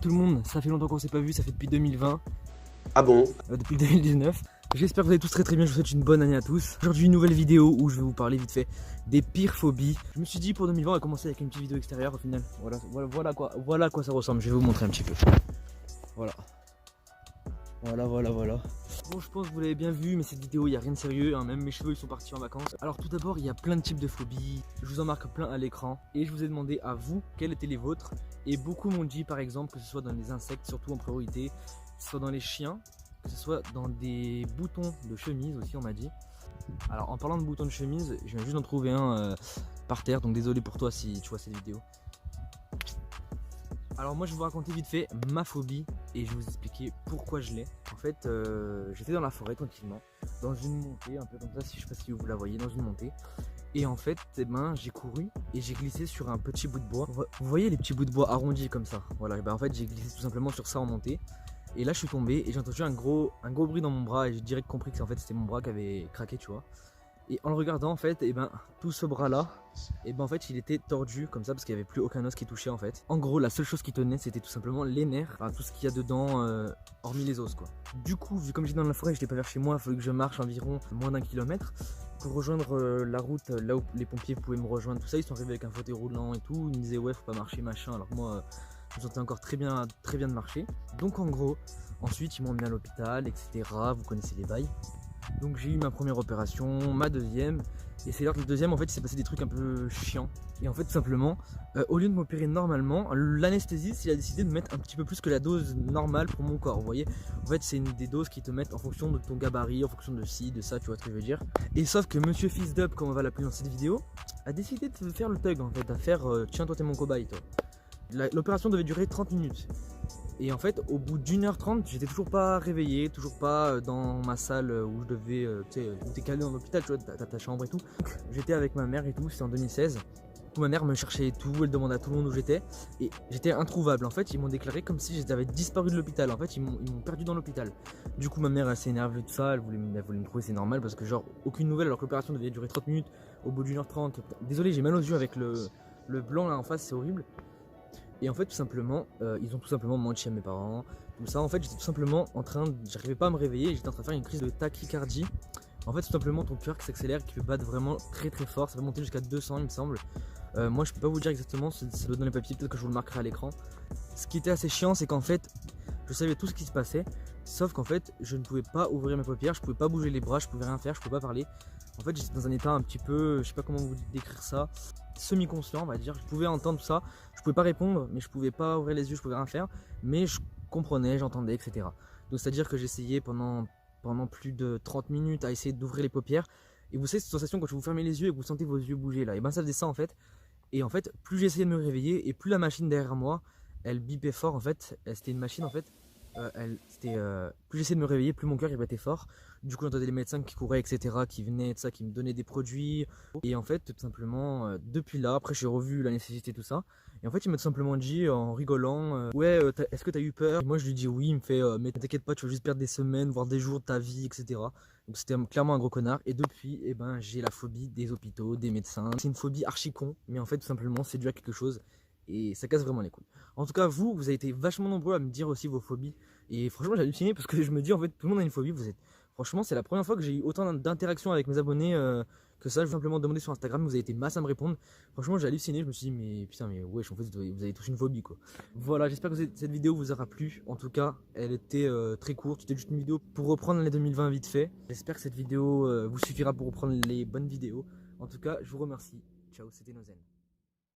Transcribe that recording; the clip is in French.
tout le monde, ça fait longtemps qu'on s'est pas vu, ça fait depuis 2020. Ah bon? Depuis 2019. J'espère que vous allez tous très bien, je vous souhaite une bonne année à tous. Aujourd'hui une nouvelle vidéo où je vais vous parler vite fait des pires phobies. Je me suis dit pour 2020 on va commencer avec une petite vidéo extérieure au final. Voilà à quoi ça ressemble, je vais vous montrer un petit peu. Voilà. Bon, je pense que vous l'avez bien vu, mais cette vidéo il n'y a rien de sérieux, hein. Même mes cheveux ils sont partis en vacances. Alors tout d'abord il y a plein de types de phobies, je vous en marque plein à l'écran. Et je vous ai demandé à vous quels étaient les vôtres. Et beaucoup m'ont dit par exemple que ce soit dans les insectes, surtout en priorité, que ce soit dans les chiens, que ce soit dans des boutons de chemise aussi on m'a dit. Alors en parlant de boutons de chemise, je viens juste d'en trouver un par terre, donc désolé pour toi si tu vois cette vidéo. Alors moi je vais vous raconter vite fait ma phobie et je vais vous expliquer pourquoi je l'ai. En fait j'étais dans la forêt tranquillement, dans une montée un peu comme ça, si je sais pas si vous la voyez, dans une montée. Et en fait j'ai couru et j'ai glissé sur un petit bout de bois. Vous voyez les petits bouts de bois arrondis comme ça. Voilà, en fait j'ai glissé tout simplement sur ça en montée. Et là je suis tombé et j'ai entendu un gros bruit dans mon bras et j'ai direct compris que en fait c'était mon bras qui avait craqué, tu vois. Et en le regardant en fait, tout ce bras là, en fait il était tordu comme ça parce qu'il n'y avait plus aucun os qui touchait en fait. En gros la seule chose qui tenait c'était tout simplement les nerfs, enfin, tout ce qu'il y a dedans hormis les os quoi. Du coup vu comme j'étais dans la forêt, j'étais pas vers chez moi, il fallait que je marche environ moins d'1 kilomètre pour rejoindre la route là où les pompiers pouvaient me rejoindre, tout ça. Ils sont arrivés avec un fauteuil roulant et tout, ils me disaient ouais faut pas marcher machin, alors que moi je me sentais encore très bien de marcher. Donc en gros ensuite ils m'ont emmené à l'hôpital etc, vous connaissez les bails. Donc j'ai eu ma première opération, ma deuxième, et c'est lors de la deuxième en fait il s'est passé des trucs un peu chiants. Et en fait tout simplement, au lieu de m'opérer normalement, l'anesthésiste il a décidé de mettre un petit peu plus que la dose normale pour mon corps, vous voyez. En fait c'est des doses qui te mettent en fonction de ton gabarit, en fonction de ci, de ça, tu vois ce que je veux dire. Et sauf que monsieur Fils d'Up, comme on va l'appeler dans cette vidéo, a décidé de faire le thug en fait, à faire tiens toi t'es mon cobaye toi. L'opération devait durer 30 minutes. Et en fait, au bout d'1h30, j'étais toujours pas réveillé, toujours pas dans ma salle où je devais, tu sais, où t'es calé dans l'hôpital, tu vois, t'as ta chambre et tout. J'étais avec ma mère et tout, c'était en 2016. Ma mère me cherchait et tout, elle demandait à tout le monde où j'étais. Et j'étais introuvable, en fait, ils m'ont déclaré comme si j'avais disparu de l'hôpital. En fait, ils m'ont perdu dans l'hôpital. Du coup, ma mère, elle s'est énervée de ça, elle voulait me trouver, c'est normal, parce que genre, aucune nouvelle, alors que l'opération devait durer 30 minutes, au bout d'1h30. Désolé, j'ai mal aux yeux avec le blanc là en face, c'est horrible. Et en fait tout simplement, ils ont tout simplement menti à mes parents, tout ça. En fait j'étais tout simplement j'arrivais pas à me réveiller, j'étais en train de faire une crise de tachycardie. En fait tout simplement ton cœur qui s'accélère, qui peut battre vraiment très très fort, ça va monter jusqu'à 200 il me semble. Moi je peux pas vous dire exactement, ça doit dans les papiers, peut-être que je vous le marquerai à l'écran. Ce qui était assez chiant c'est qu'en fait, je savais tout ce qui se passait, sauf qu'en fait je ne pouvais pas ouvrir mes paupières, je pouvais pas bouger les bras, je pouvais rien faire, je pouvais pas parler. En fait j'étais dans un état un petit peu, je sais pas comment vous décrire ça, semi-conscient on va dire. Je pouvais entendre tout ça, je pouvais pas répondre, mais je pouvais pas ouvrir les yeux, je pouvais rien faire, mais je comprenais, j'entendais, etc. Donc c'est à dire que j'essayais pendant plus de 30 minutes à essayer d'ouvrir les paupières. Et vous savez cette sensation quand vous fermez les yeux et que vous sentez vos yeux bouger là, et ça faisait ça en fait. Et en fait plus j'essayais de me réveiller et plus la machine derrière moi elle bipait fort en fait. C'était une machine en fait. Plus j'essayais de me réveiller, plus mon cœur il battait fort. Du coup j'entendais les médecins qui couraient etc, qui venaient de ça, qui me donnaient des produits. Et en fait tout simplement depuis là, après j'ai revu la nécessité tout ça. Et en fait il m'a tout simplement dit en rigolant ouais est-ce que t'as eu peur? Et moi je lui dis oui, il me fait mais t'inquiète pas, tu vas juste perdre des semaines, voire des jours de ta vie etc. Donc c'était clairement un gros connard. Et depuis j'ai la phobie des hôpitaux, des médecins. C'est une phobie archi con, mais en fait tout simplement c'est dû à quelque chose. Et ça casse vraiment les couilles. En tout cas vous avez été vachement nombreux à me dire aussi vos phobies. Et franchement j'ai halluciné parce que je me dis en fait tout le monde a une phobie. Franchement c'est la première fois que j'ai eu autant d'interactions avec mes abonnés que ça. Je vais simplement demander sur Instagram, vous avez été masse à me répondre. Franchement j'ai halluciné, je me suis dit mais putain mais wesh en fait vous avez tous une phobie quoi. Voilà, j'espère que cette vidéo vous aura plu. En tout cas elle était très courte, c'était juste une vidéo pour reprendre l'année 2020 vite fait. J'espère que cette vidéo vous suffira pour reprendre les bonnes vidéos. En tout cas je vous remercie, ciao, c'était Nozen.